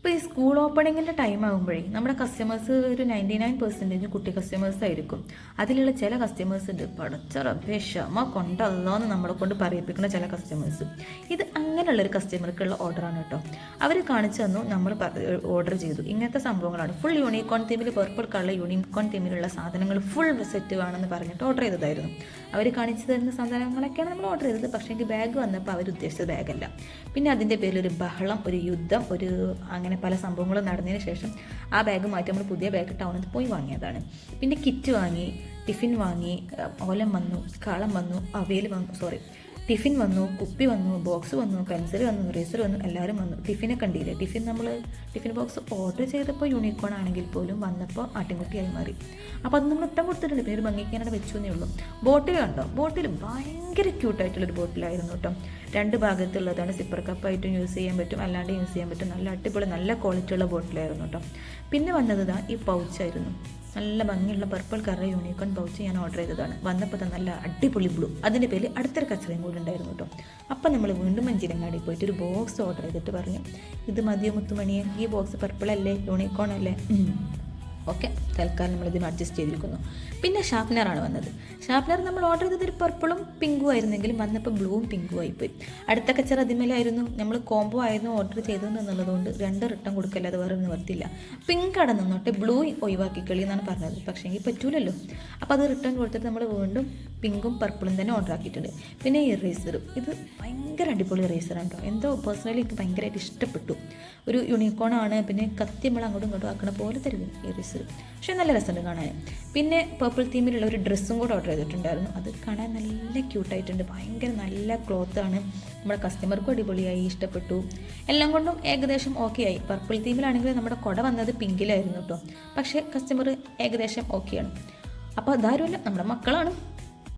ഇപ്പോൾ ഈ school ഓപ്പണിങ്ങിൻ്റെ time ആകുമ്പോഴേ നമ്മുടെ കസ്റ്റമേഴ്സ് ഒരു 99% കുട്ടി കസ്റ്റമേഴ്സ് ആയിരിക്കും. അതിലുള്ള ചില കസ്റ്റമേഴ്സ് ഉണ്ട്, പടച്ച റബ്ബേ ക്ഷമ കൊണ്ടല്ലോ എന്ന് നമ്മളെ കൊണ്ട് പറയിപ്പിക്കുന്ന ചില കസ്റ്റമേഴ്സ്. ഇത് അങ്ങനെയുള്ളൊരു കസ്റ്റമർക്കുള്ള ഓർഡറാണ് കേട്ടോ. അവർ കാണിച്ചു തന്നു, നമ്മൾ ഓർഡർ ചെയ്തു. ഇങ്ങനത്തെ സംഭവങ്ങളാണ്. ഫുൾ യൂണിക്കോൺ തീമിൽ, പർപ്പിൾ കളർ യൂണിക്കോൺ തീമിലുള്ള സാധനങ്ങൾ ഫുൾ സെറ്റ് വേണമെന്ന് പറഞ്ഞിട്ട് ഓർഡർ ചെയ്തതായിരുന്നു. അവർ കാണിച്ചു തരുന്ന സാധനങ്ങളൊക്കെയാണ് നമ്മൾ ഓർഡർ ചെയ്തത്. പക്ഷേ എനിക്ക് ബാഗ് വന്നപ്പോൾ അവർ ഉദ്ദേശിച്ച ബാഗല്ല. പിന്നെ അതിൻ്റെ പേരിലൊരു ബഹളം, ഒരു യുദ്ധം, അങ്ങനെ പല സംഭവങ്ങളും നടന്നതിന് ശേഷം ആ ബാഗ് മാറ്റി നമ്മൾ പുതിയ ബാഗ് ടൗണിൽ പോയി വാങ്ങിയതാണ്. പിന്നെ കിറ്റ് വാങ്ങി, ടിഫിൻ വാങ്ങി, ഓലം വന്നു, കാളം വന്നു, അവിയൽ വന്നു, ടിഫിൻ വന്നു, കുപ്പി വന്നു, ബോക്സ് വന്നു, പെൻസിൽ വന്നു, റേസർ വന്നു, എല്ലാവരും വന്നു. ടിഫിനെ കണ്ടില്ലേ, ടിഫിൻ ബോക്സ് ഓർഡർ ചെയ്തപ്പോൾ യൂണിക്കോൺ ആണെങ്കിൽ പോലും വന്നപ്പോൾ ആട്ടിൻകുട്ടിയായി മാറി. അപ്പോൾ അത് നമ്മൾ ഇട്ടം കൊടുത്തിട്ടുണ്ട്. പിന്നെ ഒരു ഭംഗിക്കാനാണ് വെച്ചു എന്നേ ഉള്ളൂ. ബോട്ടിൽ കണ്ടോ, ബോട്ടിൽ ഭയങ്കര ക്യൂട്ടായിട്ടുള്ളൊരു ബോട്ടിലായിരുന്നു കേട്ടോ. 2 ഭാഗത്തുള്ളതാണ്. സിപ്പർ കപ്പായിട്ടും യൂസ് ചെയ്യാൻ പറ്റും, അല്ലാണ്ട് യൂസ് ചെയ്യാൻ പറ്റും. നല്ല അടിപൊളി, നല്ല ക്വാളിറ്റിയുള്ള ബോട്ടിലായിരുന്നു കേട്ടോ. പിന്നെ വന്നത് ഈ പൗച്ചായിരുന്നു. നല്ല ഭംഗിയുള്ള പർപ്പിൾ കളർ യൂണിക്കോൺ പൗച്ച് ഞാൻ ഓർഡർ ചെയ്തതാണ്. വന്നപ്പോൾ നല്ല അടിപൊളി ബ്ലൂ. അതിൻ്റെ പേരിൽ അടുത്തൊരു കച്ചറയും കൂടി ഉണ്ടായിരുന്നു കേട്ടോ. അപ്പം നമ്മൾ വീണ്ടും മഞ്ചിരങ്ങാടി പോയിട്ട് ഒരു ബോക്സ് ഓർഡർ ചെയ്തിട്ട് പറഞ്ഞു, ഇത് മതിയോ മുത്തുമണിയെ, ഈ ബോക്സ് പർപ്പിൾ അല്ലേ, യൂണിക്കോൺ അല്ലേ? ഓക്കെ, തൽക്കാലം നമ്മളിതിന് അഡ്ജസ്റ്റ് ചെയ്തിരിക്കുന്നു. പിന്നെ ഷാർപ്നറാണ് വന്നത്. ഷാർപ്നർ നമ്മൾ ഓർഡർ ചെയ്തത് ഒരു പർപ്പിളും പിങ്കും ആയിരുന്നെങ്കിലും വന്നപ്പോൾ ബ്ലൂവും പിങ്കും ആയിപ്പോയി. അടുത്ത കച്ചറ അതിന്മേലായിരുന്നു. നമ്മൾ കോംബോ ആയിരുന്നു ഓർഡർ ചെയ്തതെന്നുള്ളതുകൊണ്ട് 2 റിട്ടേൺ കൊടുക്കല്ലാതെ വേറെ നിവർത്തില്ല. പിങ്ക് അവിടെ നിന്നോട്ടെ, ബ്ലൂ ഒഴിവാക്കിക്കളി എന്നാണ് പറഞ്ഞത്. പക്ഷേ എങ്കിൽ പറ്റൂലല്ലോ. അപ്പോൾ അത് റിട്ടേൺ കൊടുത്തിട്ട് നമ്മൾ വീണ്ടും പിങ്കും പർപ്പിളും തന്നെ ഓർഡർ ആക്കിയിട്ടുണ്ട്. പിന്നെ ഈ ഇറേസർ, ഇത് ഭയങ്കര അടിപൊളി ഇറേസറാണ് കേട്ടോ. എന്തോ പേഴ്സണലി എനിക്ക് ഭയങ്കരമായിട്ട് ഇഷ്ടപ്പെട്ടു. ഒരു യൂണിക്കോണാണ്. പിന്നെ കത്തി നമ്മൾ അങ്ങോട്ടും ഇങ്ങോട്ടും ആക്കണ പോലെ തരും ഇറേസർ. പക്ഷേ നല്ല രസമുണ്ട് കാണാൻ. പിന്നെ പർപ്പിൾ തീമിലുള്ള ഒരു ഡ്രസ്സും കൂടെ ഓർഡർ ചെയ്തിട്ടുണ്ടായിരുന്നു. അത് കാണാൻ നല്ല ക്യൂട്ടായിട്ടുണ്ട്. ഭയങ്കര നല്ല ക്ലോത്താണ്. നമ്മുടെ കസ്റ്റമർക്കും അടിപൊളിയായി, ഇഷ്ടപ്പെട്ടു. എല്ലാം കൊണ്ടും ഏകദേശം ഓക്കെ ആയി. പർപ്പിൾ തീമിലാണെങ്കിൽ നമ്മുടെ കുട വന്നത് പിങ്കിലായിരുന്നു കേട്ടോ. പക്ഷേ കസ്റ്റമർ ഏകദേശം ഓക്കെയാണ്. അപ്പോൾ അതാരുമല്ല, നമ്മുടെ മക്കളാണ്.